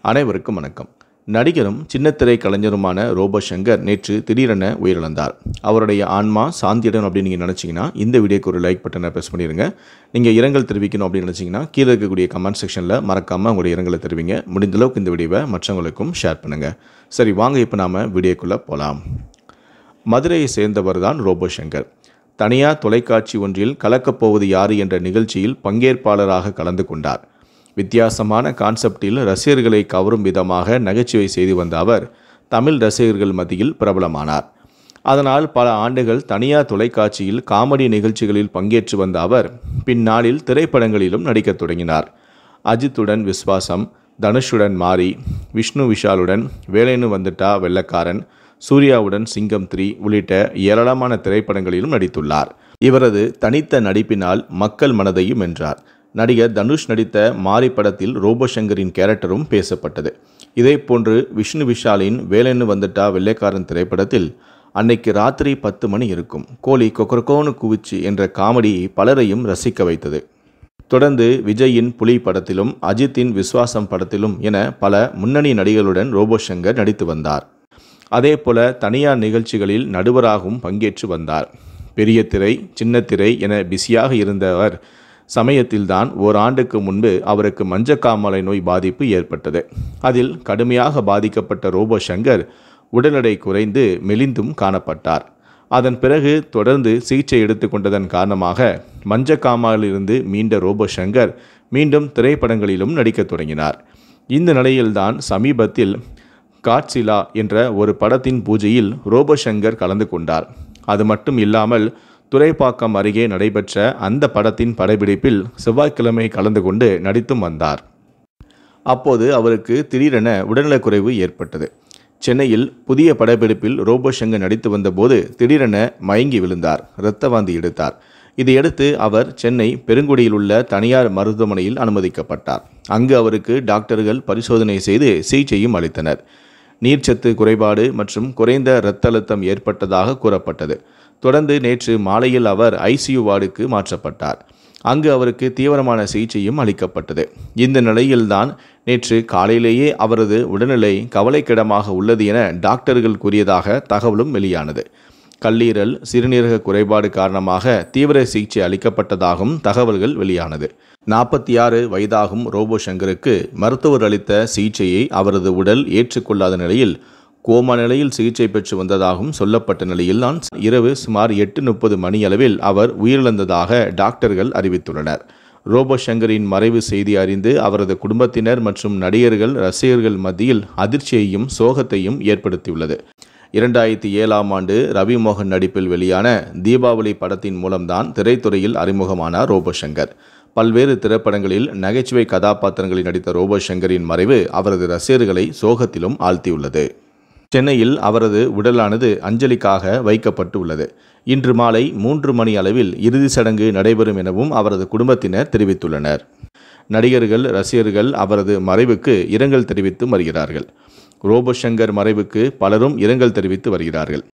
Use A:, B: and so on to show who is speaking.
A: அனைவருக்கும் வணக்கம். நடிகரும் சின்னத்திரை கலைஞருமான ரோபோ சங்கர் நேற்று திடீரென உயிரிழந்தார். அவருடைய ஆன்மா சாந்தியிடம் அப்படின்னு நீங்கள் நினச்சிங்கன்னா இந்த வீடியோக்கு ஒரு லைக் பட்டனை ப்ரெஸ் பண்ணிடுங்க. நீங்கள் இரங்கல் தெரிவிக்கணும் அப்படின்னு நினச்சிங்கன்னா கீழே இருக்கக்கூடிய கமெண்ட் செக்ஷனில் மறக்காமல் உங்களுடைய இரங்கலை தெரிவிங்க. முடிந்தளவுக்கு இந்த வீடியோவை மற்றவங்களுக்கும் ஷேர் பண்ணுங்கள். சரி, வாங்க இப்போ நாம் வீடியோக்குள்ளே போகலாம். மதுரையை சேர்ந்தவர் தான் ரோபோ சங்கர். தனியார் தொலைக்காட்சி ஒன்றில் கலக்கப்போவது யாரு என்ற நிகழ்ச்சியில் பங்கேற்பாளராக கலந்து கொண்டார். வித்தியாசமான கான்செப்டில் ரசிகர்களை கவரும் விதமாக நகைச்சுவை செய்து வந்த அவர் தமிழ் ரசிகர்கள் மத்தியில் பிரபலமானார். அதனால் பல ஆண்டுகள் தனியார் தொலைக்காட்சியில் காமெடி நிகழ்ச்சிகளில் பங்கேற்று வந்த அவர் பின்னாளில் திரைப்படங்களிலும் நடிக்கத் தொடங்கினார். அஜித்துடன் விஸ்வாசம், தனுஷுடன் மாரி, விஷ்ணு விஷாலுடன் வேலைன்னு வந்துட்டா வெள்ளக்காரன், சூர்யாவுடன் சிங்கம் 3 உள்ளிட்ட ஏராளமான திரைப்படங்களிலும் நடித்துள்ளார். இவரது தனித்த நடிப்பினால் மக்கள் மனதையும் வென்றார். நடிகர் தனுஷ் நடித்த மாரி படத்தில் ரோபோ சங்கரின் கேரக்டரும் பேசப்பட்டது. இதே போன்று விஷ்ணு விஷாலின் வேலைன்னு வந்துட்டா வெள்ளைக்காரன் திரைப்படத்தில் அன்னைக்கு ராத்திரி 10 மணி இருக்கும், கோழி கொக்கரக்கோன்னு குவிச்சு என்ற காமெடி பலரையும் ரசிக்க வைத்தது. தொடர்ந்து விஜயின் புலி படத்திலும் அஜித்தின் விஸ்வாசம் படத்திலும் என பல முன்னணி நடிகர்களுடன் ரோபோ சங்கர் நடித்து வந்தார். அதே போல தனியார் நிகழ்ச்சிகளில் நடுவராகவும் பங்கேற்று வந்தார். பெரிய திரை, சின்ன திரை என பிஸியாக இருந்தவர் சமயத்தில்தான் ஓராண்டுக்கு முன்பு அவருக்கு மஞ்சக்காமாலை நோய் பாதிப்பு ஏற்பட்டது. அதில் கடுமையாக பாதிக்கப்பட்ட ரோபோ சங்கர் உடல் எடை குறைந்து மெலிந்தும் காணப்பட்டார். அதன் பிறகு தொடர்ந்து சிகிச்சை எடுத்துக்கொண்டதன் காரணமாக மஞ்சக்காமாலிலிருந்து மீண்ட ரோபோ சங்கர் மீண்டும் திரைப்படங்களிலும் நடிக்கத் தொடங்கினார். இந்த நிலையில்தான் சமீபத்தில் காட்சிலா என்ற ஒரு படத்தின் பூஜையில் ரோபோ சங்கர் கலந்து கொண்டார். அது மட்டும் இல்லாமல் துரைப்பாக்கம் அருகே நடைபெற்ற அந்த படத்தின் படப்பிடிப்பில் செவ்வாய்க்கிழமை கலந்து கொண்டு நடித்தும் வந்தார். அப்போது அவருக்கு திடீரென உடல்நலக்குறைவு ஏற்பட்டது. சென்னையில் புதிய படப்பிடிப்பில் ரோபோ சங்கர் நடித்து வந்தபோது திடீரென மயங்கி விழுந்தார், இரத்த வாந்தி எடுத்தார். இதையடுத்து அவர் சென்னை பெருங்குடியில் உள்ள தனியார் மருத்துவமனையில் அனுமதிக்கப்பட்டார். அங்கு அவருக்கு டாக்டர்கள் பரிசோதனை செய்து சிகிச்சையும் அளித்தனர். நீர்ச்சத்து குறைபாடு மற்றும் குறைந்த இரத்த அழுத்தம் ஏற்பட்டதாக கூறப்பட்டது. தொடர்ந்து நேற்று மாலையில் அவர் ஐசியூ வார்டுக்கு மாற்றப்பட்டார். அங்கு அவருக்கு தீவிரமான சிகிச்சையும் அளிக்கப்பட்டது. இந்த நிலையில்தான் நேற்று காலையிலேயே அவரது உடல்நிலை கவலைக்கிடமாக உள்ளது என டாக்டர்கள் கூறியதாக தகவலும் வெளியானது. கல்லீரல், சிறுநீரக குறைபாடு காரணமாக தீவிர சிகிச்சை அளிக்கப்பட்டதாகவும் தகவல்கள் வெளியானது. 46 வயதாகும் ரோபோ சங்கருக்கு மருத்துவர் அளித்த சிகிச்சையை அவரது உடல் ஏற்றுக்கொள்ளாத நிலையில் கோமா நிலையில் சிகிச்சை பெற்று வந்ததாகவும் சொல்லப்பட்ட நிலையில் தான் இரவு சுமார் 8:30 மணியளவில் அவர் உயிரிழந்ததாக டாக்டர்கள் அறிவித்துள்ளனர். ரோபோ சங்கரின் மறைவு செய்தி அறிந்து அவரது குடும்பத்தினர் மற்றும் நடிகர்கள், ரசிகர்கள் மத்தியில் அதிர்ச்சியையும் சோகத்தையும் ஏற்படுத்தியுள்ளது. 2007ஆம் ஆண்டு ரவி மோகன் நடிப்பில் வெளியான தீபாவளி படத்தின் மூலம்தான் திரைத்துறையில் அறிமுகமானார் ரோபோ சங்கர். பல்வேறு திரைப்படங்களில் நகைச்சுவை கதாபாத்திரங்களில் நடித்த ரோபோ சங்கரின் மறைவு அவரது ரசிகர்களை சோகத்திலும் ஆழ்த்தியுள்ளது. சென்னையில் அவரது உடலானது அஞ்சலிக்காக வைக்கப்பட்டு உள்ளது. இன்று மாலை 3 மணி அளவில் இறுதி சடங்கு நடைபெறும் எனவும் அவரது குடும்பத்தினர் தெரிவித்துள்ளனர். நடிகர்கள், ரசிகர்கள் அவரது மறைவுக்கு இரங்கல் தெரிவித்து வருகிறார்கள். ரோபோ சங்கர் மறைவுக்கு பலரும் இரங்கல் தெரிவித்து வருகிறார்கள்.